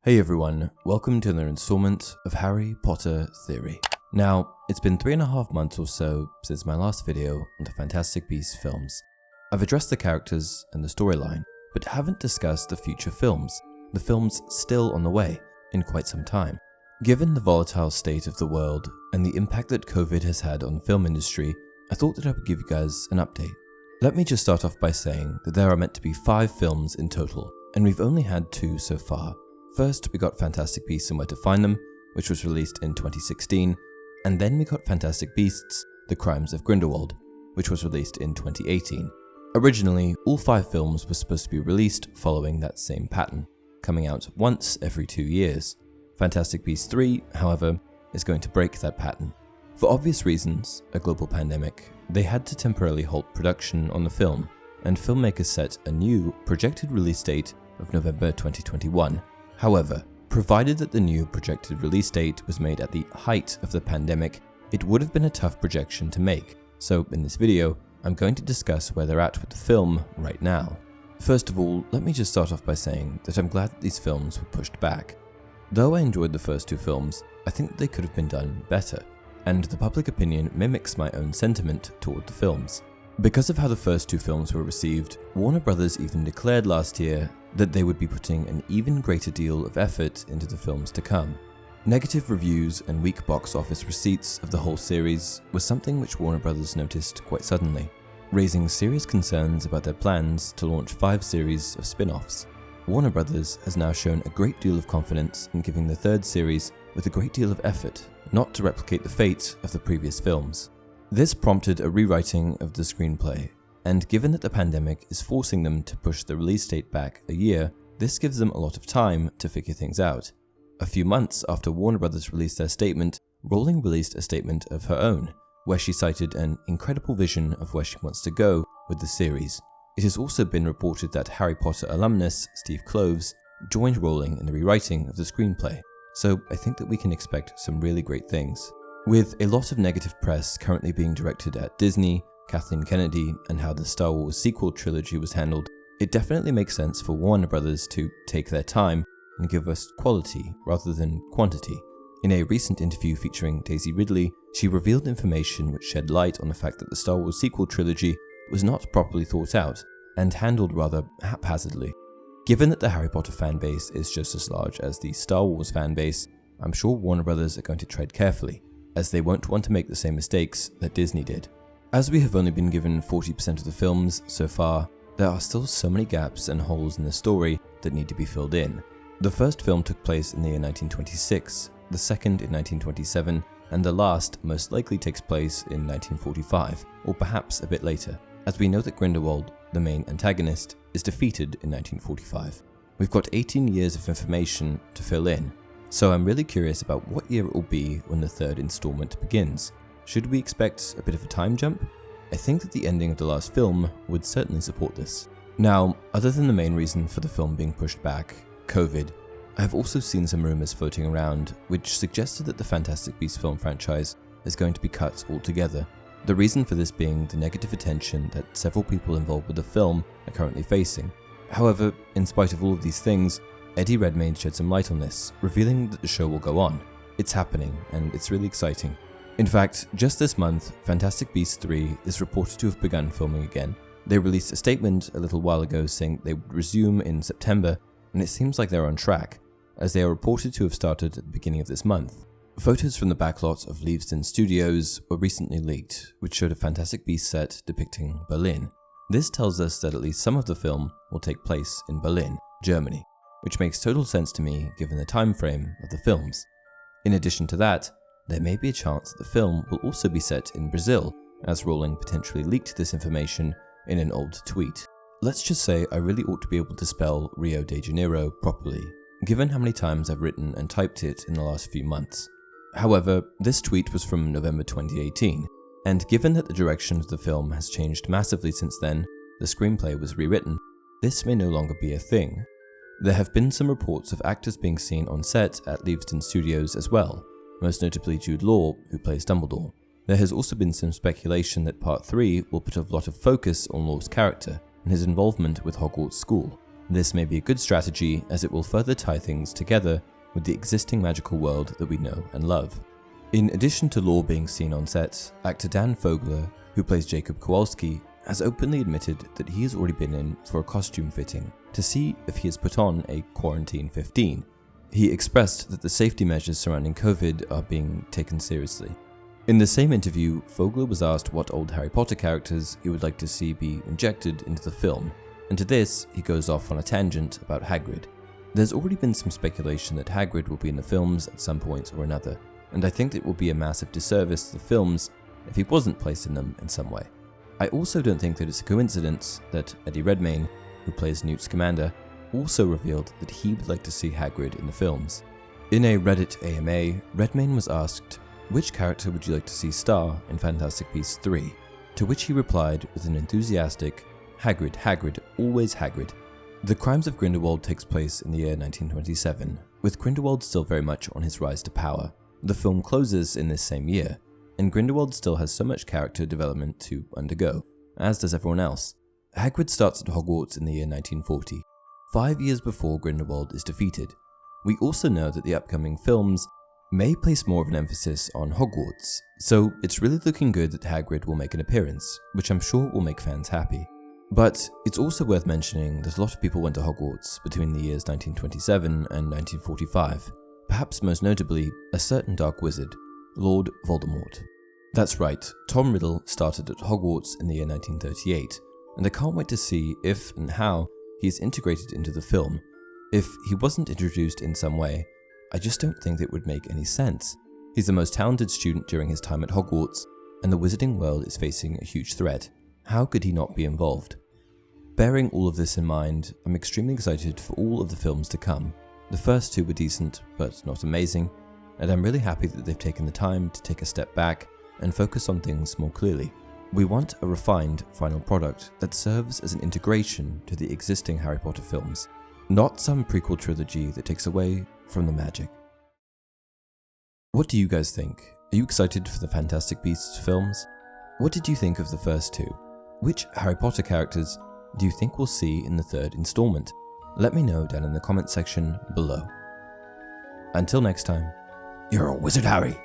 Hey everyone, welcome to another installment of Harry Potter Theory. Now, it's been 3.5 months or so since my last video on the Fantastic Beasts films. I've addressed the characters and the storyline, but haven't discussed the future films, the films still on the way, in quite some time. Given the volatile state of the world and the impact that COVID has had on the film industry, I thought that I would give you guys an update. Let me just start off by saying that there are meant to be 5 films in total, and we've only had 2 so far. First, we got Fantastic Beasts and Where to Find Them, which was released in 2016, and then we got Fantastic Beasts: The Crimes of Grindelwald, which was released in 2018. Originally, all 5 films were supposed to be released following that same pattern, coming out once every 2 years. Fantastic Beasts 3, however, is going to break that pattern. For obvious reasons, a global pandemic, they had to temporarily halt production on the film, and filmmakers set a new projected release date of November 2021. However, provided that the new projected release date was made at the height of the pandemic, it would have been a tough projection to make, so in this video, I'm going to discuss where they're at with the film right now. First of all, let me just start off by saying that I'm glad that these films were pushed back. Though I enjoyed the first 2 films, I think they could have been done better, and the public opinion mimics my own sentiment toward the films. Because of how the first 2 films were received, Warner Brothers even declared last year that they would be putting an even greater deal of effort into the films to come. Negative reviews and weak box office receipts of the whole series was something which Warner Brothers noticed quite suddenly, raising serious concerns about their plans to launch 5 series of spin-offs. Warner Brothers has now shown a great deal of confidence in giving the 3rd series with a great deal of effort, not to replicate the fate of the previous films. This prompted a rewriting of the screenplay, and given that the pandemic is forcing them to push the release date back a year, this gives them a lot of time to figure things out. A few months after Warner Brothers released their statement, Rowling released a statement of her own, where she cited an incredible vision of where she wants to go with the series. It has also been reported that Harry Potter alumnus Steve Kloves joined Rowling in the rewriting of the screenplay, so I think that we can expect some really great things. With a lot of negative press currently being directed at Disney, Kathleen Kennedy, and how the Star Wars sequel trilogy was handled, it definitely makes sense for Warner Brothers to take their time and give us quality rather than quantity. In a recent interview featuring Daisy Ridley, she revealed information which shed light on the fact that the Star Wars sequel trilogy was not properly thought out and handled rather haphazardly. Given that the Harry Potter fanbase is just as large as the Star Wars fanbase, I'm sure Warner Brothers are going to tread carefully, as they won't want to make the same mistakes that Disney did. As we have only been given 40% of the films so far, there are still so many gaps and holes in the story that need to be filled in. The first film took place in the year 1926, the second in 1927, and the last most likely takes place in 1945, or perhaps a bit later, as we know that Grindelwald, the main antagonist, is defeated in 1945. We've got 18 years of information to fill in, so I'm really curious about what year it will be when the 3rd installment begins. Should we expect a bit of a time jump? I think that the ending of the last film would certainly support this. Now, other than the main reason for the film being pushed back, COVID, I have also seen some rumors floating around which suggested that the Fantastic Beasts film franchise is going to be cut altogether. The reason for this being the negative attention that several people involved with the film are currently facing. However, in spite of all of these things, Eddie Redmayne shed some light on this, revealing that the show will go on. It's happening, and it's really exciting. In fact, just this month, Fantastic Beasts 3 is reported to have begun filming again. They released a statement a little while ago saying they would resume in September, and it seems like they're on track, as they are reported to have started at the beginning of this month. Photos from the backlot of Leavesden Studios were recently leaked, which showed a Fantastic Beasts set depicting Berlin. This tells us that at least some of the film will take place in Berlin, Germany, which makes total sense to me given the time frame of the films. In addition to that, there may be a chance that the film will also be set in Brazil, as Rowling potentially leaked this information in an old tweet. Let's just say I really ought to be able to spell Rio de Janeiro properly, given how many times I've written and typed it in the last few months. However, this tweet was from November 2018, and given that the direction of the film has changed massively since then, the screenplay was rewritten, this may no longer be a thing. There have been some reports of actors being seen on set at Leavesden Studios as well, most notably Jude Law, who plays Dumbledore. There has also been some speculation that Part 3 will put a lot of focus on Law's character and his involvement with Hogwarts School. This may be a good strategy as it will further tie things together with the existing magical world that we know and love. In addition to lore being seen on set, actor Dan Fogler, who plays Jacob Kowalski, has openly admitted that he has already been in for a costume fitting to see if he has put on a Quarantine 15. He expressed that the safety measures surrounding COVID are being taken seriously. In the same interview, Fogler was asked what old Harry Potter characters he would like to see be injected into the film, and to this, he goes off on a tangent about Hagrid. There's already been some speculation that Hagrid will be in the films at some point or another, and I think it will be a massive disservice to the films if he wasn't placed in them in some way. I also don't think that it's a coincidence that Eddie Redmayne, who plays Newt Scamander, also revealed that he would like to see Hagrid in the films. In a Reddit AMA, Redmayne was asked, "Which character would you like to see star in Fantastic Beasts 3? To which he replied with an enthusiastic, "Hagrid, Hagrid, always Hagrid." The Crimes of Grindelwald takes place in the year 1927, with Grindelwald still very much on his rise to power. The film closes in this same year, and Grindelwald still has so much character development to undergo, as does everyone else. Hagrid starts at Hogwarts in the year 1940, 5 years before Grindelwald is defeated. We also know that the upcoming films may place more of an emphasis on Hogwarts, so it's really looking good that Hagrid will make an appearance, which I'm sure will make fans happy. But it's also worth mentioning that a lot of people went to Hogwarts between the years 1927 and 1945, perhaps most notably a certain dark wizard, Lord Voldemort. That's right, Tom Riddle started at Hogwarts in the year 1938, and I can't wait to see if and how he is integrated into the film. If he wasn't introduced in some way, I just don't think it would make any sense. He's the most talented student during his time at Hogwarts, and the wizarding world is facing a huge threat. How could he not be involved? Bearing all of this in mind, I'm extremely excited for all of the films to come. The first two were decent, but not amazing, and I'm really happy that they've taken the time to take a step back and focus on things more clearly. We want a refined final product that serves as an integration to the existing Harry Potter films, not some prequel trilogy that takes away from the magic. What do you guys think? Are you excited for the Fantastic Beasts films? What did you think of the first two? Which Harry Potter characters do you think we'll see in the third installment? Let me know down in the comment section below. Until next time, you're a wizard, Harry!